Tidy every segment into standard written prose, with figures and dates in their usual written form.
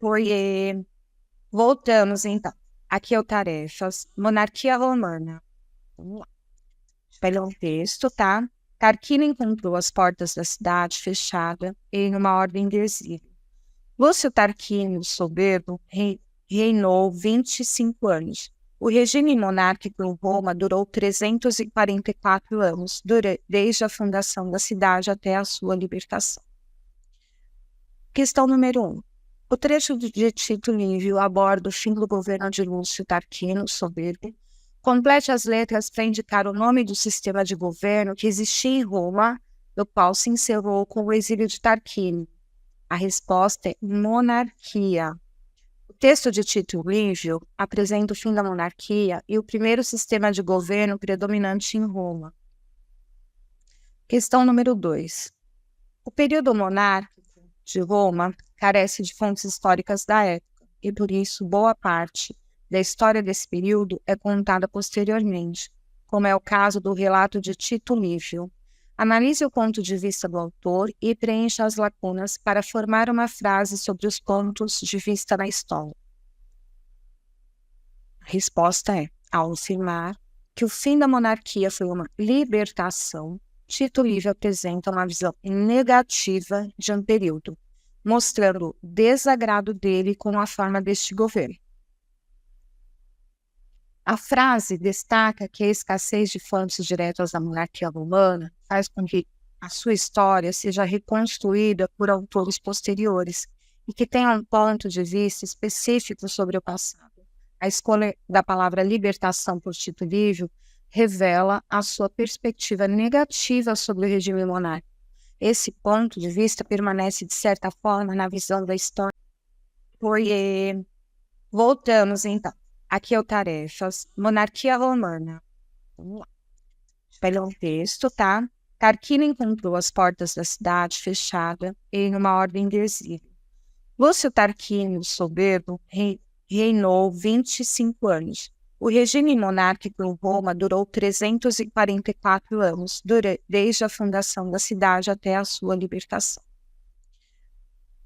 Oiê, voltamos então. Aqui é o Tarefas, Monarquia Romana. Vamos lá. Vai ler um texto, tá? Tarquínio encontrou as portas da cidade fechada em uma ordem invisível. Lúcio Tarquínio, soberbo, reinou 25 anos. O regime monárquico em Roma durou 344 anos, desde a fundação da cidade até a sua libertação. Questão número 1. O trecho de Tito Livio aborda o fim do governo de Lúcio Tarquínio, soberbo. Complete as letras para indicar o nome do sistema de governo que existia em Roma, do qual se encerrou com o exílio de Tarquínio. A resposta é monarquia. O texto de Tito Livio apresenta o fim da monarquia e o primeiro sistema de governo predominante em Roma. Questão número 2. O período monárquico de Roma carece de fontes históricas da época, e por isso boa parte da história desse período é contada posteriormente, como é o caso do relato de Tito Livio. Analise o ponto de vista do autor e preencha as lacunas para formar uma frase sobre os pontos de vista na história. A resposta é, ao afirmar que o fim da monarquia foi uma libertação, Tito Livio apresenta uma visão negativa de um período, mostrando o desagrado dele com a forma deste governo. A frase destaca que a escassez de fontes diretas da monarquia romana faz com que a sua história seja reconstruída por autores posteriores e que tenha um ponto de vista específico sobre o passado. A escolha da palavra libertação por Tito Livio revela a sua perspectiva negativa sobre o regime monárquico. Esse ponto de vista permanece, de certa forma, na visão da história. Oiê, voltamos então. Aqui é o Tarefas, Monarquia Romana. Vamos lá. Vai ler um texto, tá? Tarquínio encontrou as portas da cidade fechada em uma ordem invisível. Lúcio Tarquínio, soberbo, reinou 25 anos. O regime monárquico em Roma durou 344 anos, desde a fundação da cidade até a sua libertação.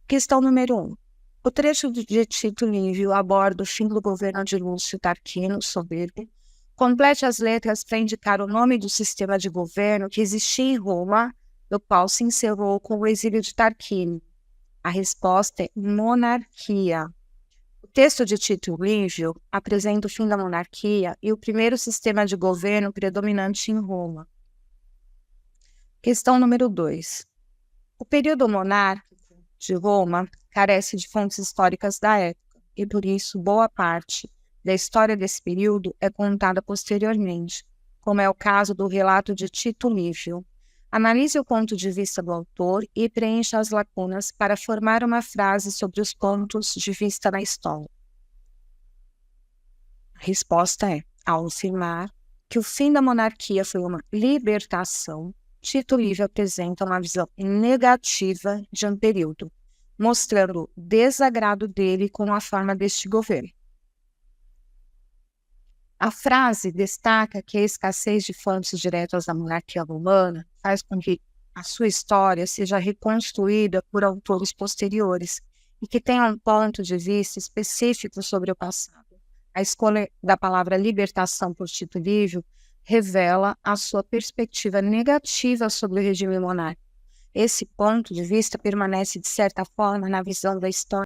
Questão número 1. O trecho de Tito Livio aborda o fim do governo de Lúcio Tarquínio, soberbo. Complete as letras para indicar o nome do sistema de governo que existia em Roma, do qual se encerrou com o exílio de Tarquínio. A resposta é monarquia. O texto de Tito Livio apresenta o fim da monarquia e o primeiro sistema de governo predominante em Roma. Questão número 2. O período monárquico de Roma carece de fontes históricas da época, e por isso boa parte da história desse período é contada posteriormente, como é o caso do relato de Tito Livio. Analise o ponto de vista do autor e preencha as lacunas para formar uma frase sobre os pontos de vista na história. A resposta é, ao afirmar que o fim da monarquia foi uma libertação, Tito Livio apresenta uma visão negativa de um período, mostrando o desagrado dele com a forma deste governo. A frase destaca que a escassez de fontes diretas da monarquia romana faz com que a sua história seja reconstruída por autores posteriores e que tenha um ponto de vista específico sobre o passado. A escolha da palavra libertação por Tito Livio revela a sua perspectiva negativa sobre o regime monárquico. Esse ponto de vista permanece, de certa forma, na visão da história.